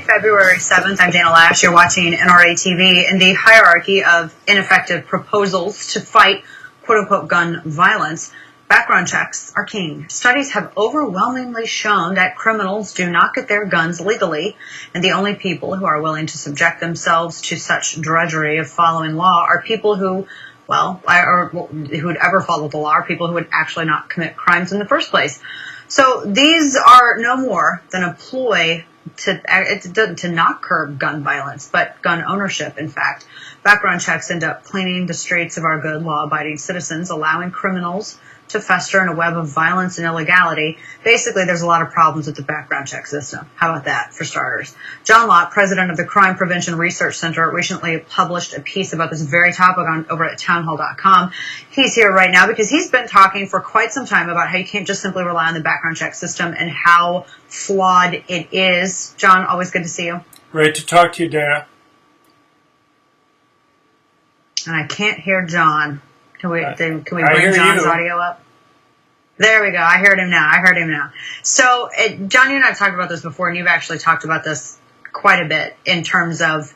February 7th. I'm Dana Loesch. You're watching NRA TV. In the hierarchy of ineffective proposals to fight quote-unquote gun violence, background checks are king. Studies have overwhelmingly shown that criminals do not get their guns legally, and the only people who are willing to subject themselves to such drudgery of following law are people who, who would ever follow the law, are people who would actually not commit crimes in the first place. So these are no more than a ploy to not curb gun violence, but gun ownership, in fact. Background checks end up cleaning the streets of our good, law-abiding citizens, allowing criminals to fester in a web of violence and illegality. Basically, there's a lot of problems with the background check system. How about that, for starters? John Lott, president of the Crime Prevention Research Center, recently published a piece about this very topic over at townhall.com. He's here right now because he's been talking for quite some time about how you can't just simply rely on the background check system and how flawed it is. John, always good to see you. Great to talk to you, Dana. And I can't hear John. Can we bring John's you. audio up? There we go. I heard him now. So, John, you and I have talked about this before, and you've actually talked about this quite a bit in terms of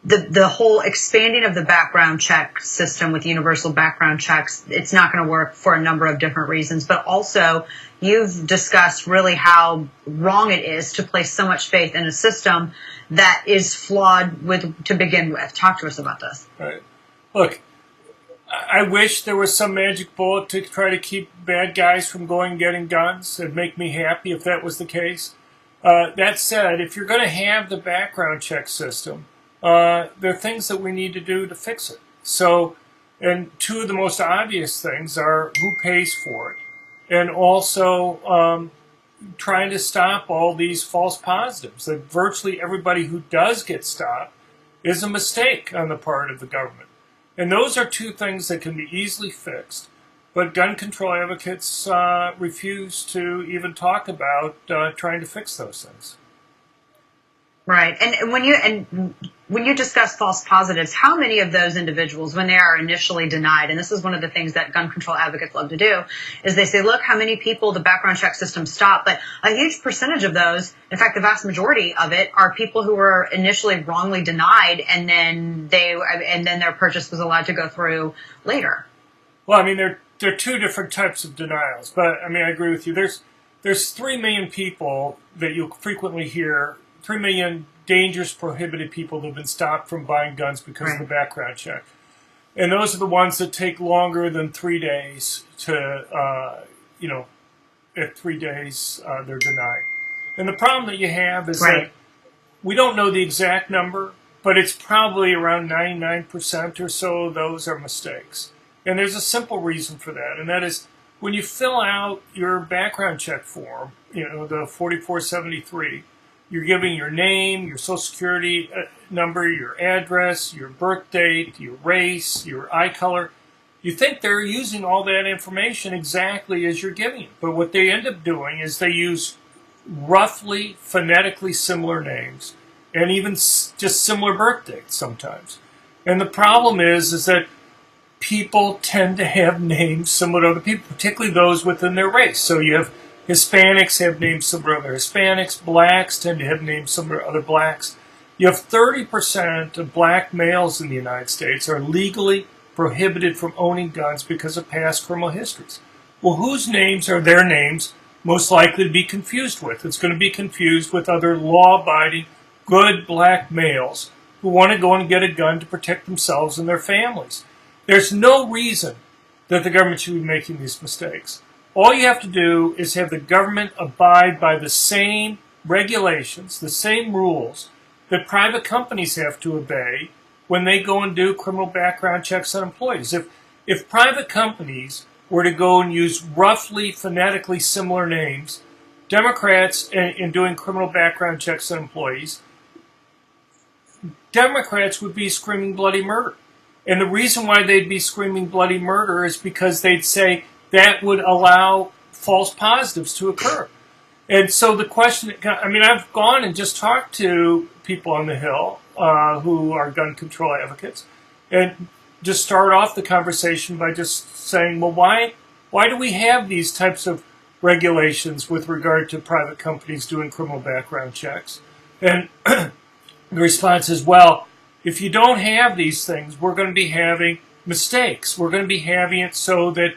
the whole expanding of the background check system with universal background checks. It's not going to work for a number of different reasons, but also you've discussed really how wrong it is to place so much faith in a system that is flawed to begin with. Talk to us about this. Right. Look, I wish there was some magic bullet to try to keep bad guys from going and getting guns. It'd make me happy if that was the case. That said, if you're going to have the background check system, there are things that we need to do to fix it. So, and two of the most obvious things are who pays for it, and also trying to stop all these false positives. That virtually everybody who does get stopped is a mistake on the part of the government. And those are two things that can be easily fixed, but gun control advocates refuse to even talk about trying to fix those things. Right. And when you discuss false positives, how many of those individuals, when they are initially denied, and this is one of the things that gun control advocates love to do, is they say, look how many people the background check system stopped, but a huge percentage of those, in fact, the vast majority of it, are people who were initially wrongly denied, and then their purchase was allowed to go through later. Well, I mean, there are two different types of denials, but I mean, I agree with you. There's 3 million people that you'll frequently hear, 3 million dangerous, prohibited people that have been stopped from buying guns because of the background check. And those are the ones that take longer than 3 days to, at 3 days they're denied. And the problem that you have is that we don't know the exact number, but it's probably around 99% or so of those are mistakes. And there's a simple reason for that, and that is when you fill out your background check form, the 4473, you're giving your name, your social security number, your address, your birth date, your race, your eye color. You think they're using all that information exactly as you're giving it. But what they end up doing is they use roughly phonetically similar names and even just similar birth dates sometimes. And the problem is that people tend to have names similar to other people, particularly those within their race. So you have Hispanics have names similar to other Hispanics. Blacks tend to have names similar to other blacks. You have 30% of black males in the United States are legally prohibited from owning guns because of past criminal histories. Well, whose names are their names most likely to be confused with? It's going to be confused with other law-abiding, good black males who want to go and get a gun to protect themselves and their families. There's no reason that the government should be making these mistakes. All you have to do is have the government abide by the same regulations, the same rules that private companies have to obey when they go and do criminal background checks on employees. If private companies were to go and use roughly phonetically similar names, Democrats in doing criminal background checks on employees, Democrats would be screaming bloody murder. And the reason why they'd be screaming bloody murder is because they'd say that would allow false positives to occur. And so the question, I mean, I've gone and just talked to people on the Hill who are gun control advocates, and just start off the conversation by just saying, well, why do we have these types of regulations with regard to private companies doing criminal background checks? And the response is, well, if you don't have these things, we're going to be having mistakes. We're going to be having it so that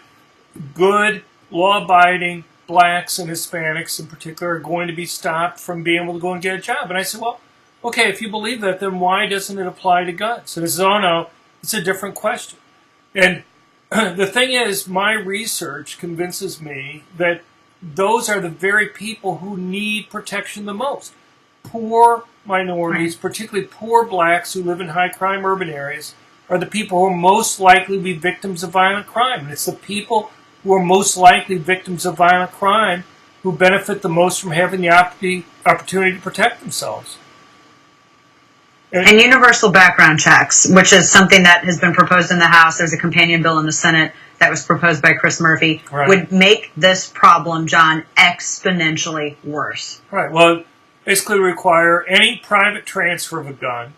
good, law-abiding blacks and Hispanics in particular are going to be stopped from being able to go and get a job. And I said, well, okay, if you believe that, then why doesn't it apply to guns? And he says, oh, no, it's a different question. And the thing is, my research convinces me that those are the very people who need protection the most. Poor minorities, particularly poor blacks who live in high-crime urban areas, are the people who are most likely to be victims of violent crime. And it's the people who are most likely victims of violent crime who benefit the most from having the opportunity to protect themselves. And universal background checks, which is something that has been proposed in the House. There's a companion bill in the Senate that was proposed by Chris Murphy, right, would make this problem, John, exponentially worse. Right. Well, basically require any private transfer of a gun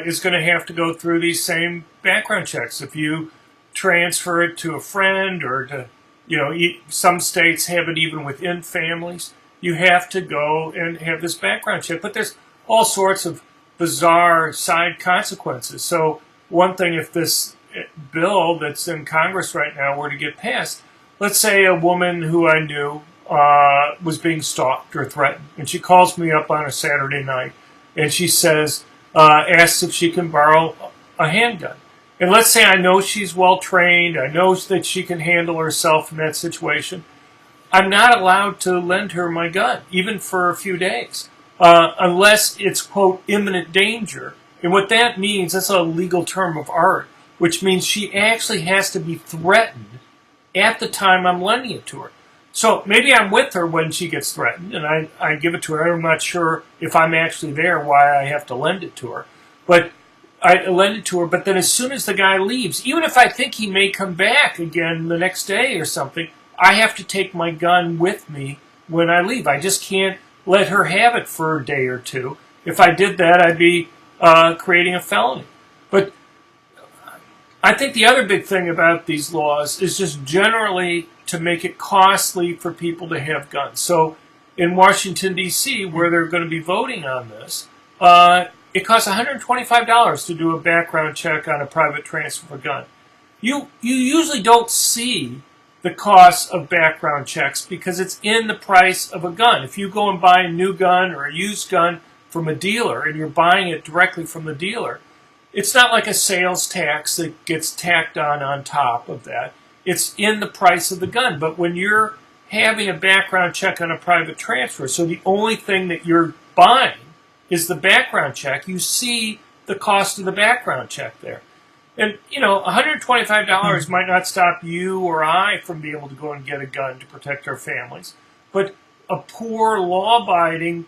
is going to have to go through these same background checks. If you transfer it to a friend or to, some states have it even within families, you have to go and have this background check. But there's all sorts of bizarre side consequences. So one thing, if this bill that's in Congress right now were to get passed, let's say a woman who I knew was being stalked or threatened, and she calls me up on a Saturday night, and she says, asks if she can borrow a handgun. And let's say I know she's well trained, I know that she can handle herself in that situation. I'm not allowed to lend her my gun, even for a few days, unless it's, quote, imminent danger. And what that means, that's a legal term of art, which means she actually has to be threatened at the time I'm lending it to her. So maybe I'm with her when she gets threatened, and I give it to her. I'm not sure if I'm actually there, why I have to lend it to her. But I lend it to her, but then as soon as the guy leaves, even if I think he may come back again the next day or something, I have to take my gun with me when I leave. I just can't let her have it for a day or two. If I did that, I'd be creating a felony. But I think the other big thing about these laws is just generally to make it costly for people to have guns. So in Washington, D.C., where they're going to be voting on this, it costs $125 to do a background check on a private transfer of a gun. You usually don't see the cost of background checks because it's in the price of a gun. If you go and buy a new gun or a used gun from a dealer and you're buying it directly from the dealer, it's not like a sales tax that gets tacked on top of that. It's in the price of the gun. But when you're having a background check on a private transfer, so the only thing that you're buying is the background check, you see the cost of the background check there. And, $125 might not stop you or I from being able to go and get a gun to protect our families. But a poor, law-abiding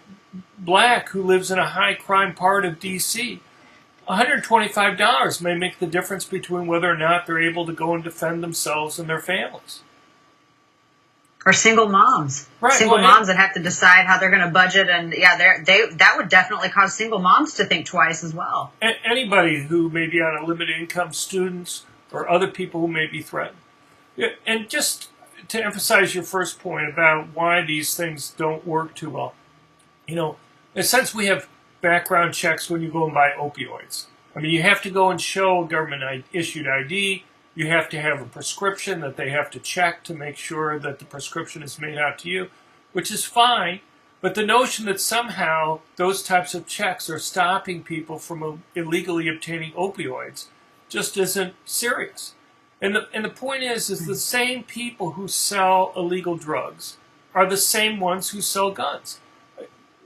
black who lives in a high-crime part of D.C., $125 may make the difference between whether or not they're able to go and defend themselves and their families. Or single moms. Right. Single moms that have to decide how they're going to budget. And, that would definitely cause single moms to think twice as well. Anybody who may be on a limited income, students, or other people who may be threatened. Yeah, and just to emphasize your first point about why these things don't work too well, in a sense we have background checks when you go and buy opioids. I mean, you have to go and show a government-issued ID. You have to have a prescription that they have to check to make sure that the prescription is made out to you, which is fine. But the notion that somehow those types of checks are stopping people from illegally obtaining opioids just isn't serious. And the point is the same people who sell illegal drugs are the same ones who sell guns.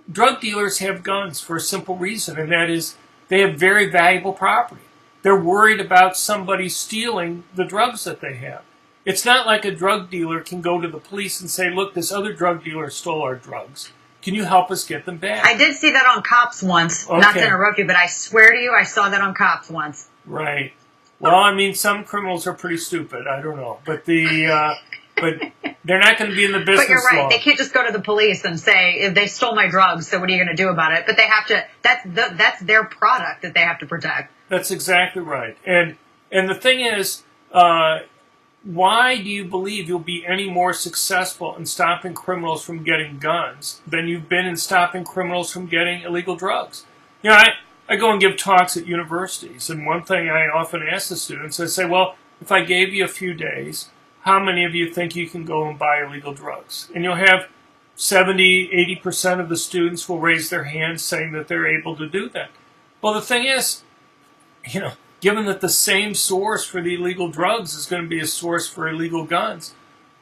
Drug dealers have guns for a simple reason, and that is they have very valuable property. They're worried about somebody stealing the drugs that they have. It's not like a drug dealer can go to the police and say, look, this other drug dealer stole our drugs. Can you help us get them back? I did see that on Cops once. Okay. Not to interrupt you, but I swear to you, I saw that on Cops once. Right. Well, I mean, some criminals are pretty stupid. I don't know. But but they're not going to be in the business But you're right. long. They can't just go to the police and say, they stole my drugs, so what are you going to do about it? But they have to, that's their product that they have to protect. That's exactly right. And the thing is, why do you believe you'll be any more successful in stopping criminals from getting guns than you've been in stopping criminals from getting illegal drugs? You know, I go and give talks at universities, and one thing I often ask the students, I say, well, if I gave you a few days, how many of you think you can go and buy illegal drugs? And you'll have 70, 80% of the students will raise their hands saying that they're able to do that. Well, the thing is, you know, given that the same source for the illegal drugs is going to be a source for illegal guns,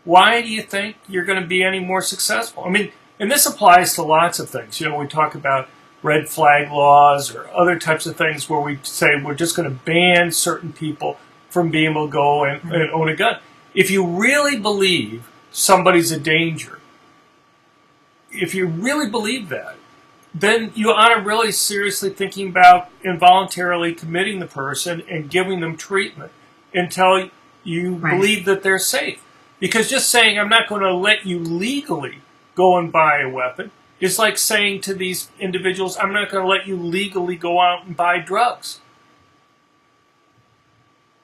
why do you think you're going to be any more successful? I mean, and this applies to lots of things. You know, we talk about red flag laws or other types of things where we say we're just going to ban certain people from being able to go and own a gun. If you really believe somebody's a danger, if you really believe that, then you ought to really seriously thinking about involuntarily committing the person and giving them treatment until you believe that they're safe. Because just saying, I'm not going to let you legally go and buy a weapon, is like saying to these individuals, I'm not going to let you legally go out and buy drugs.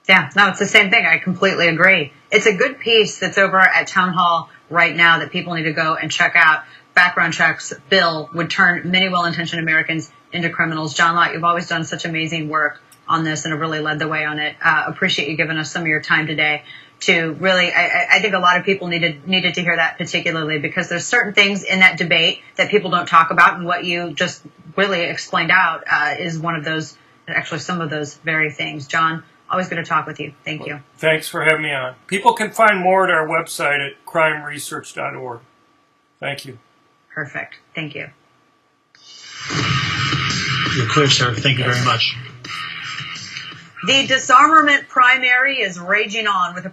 Yeah, no, it's the same thing. I completely agree. It's a good piece that's over at Town Hall right now that people need to go and check out. Background checks bill would turn many well-intentioned Americans into criminals. John Lott, you've always done such amazing work on this and have really led the way on it. Appreciate you giving us some of your time today to really, I think a lot of people needed to hear that particularly because there's certain things in that debate that people don't talk about, and what you just really explained out is one of those, actually some of those very things. John, always good to talk with you. Thank you. Thanks for having me on. People can find more at our website at crimeresearch.org. Thank you. Perfect. Thank you. You're clear, sir. Thank you very much. The disarmament primary is raging on with a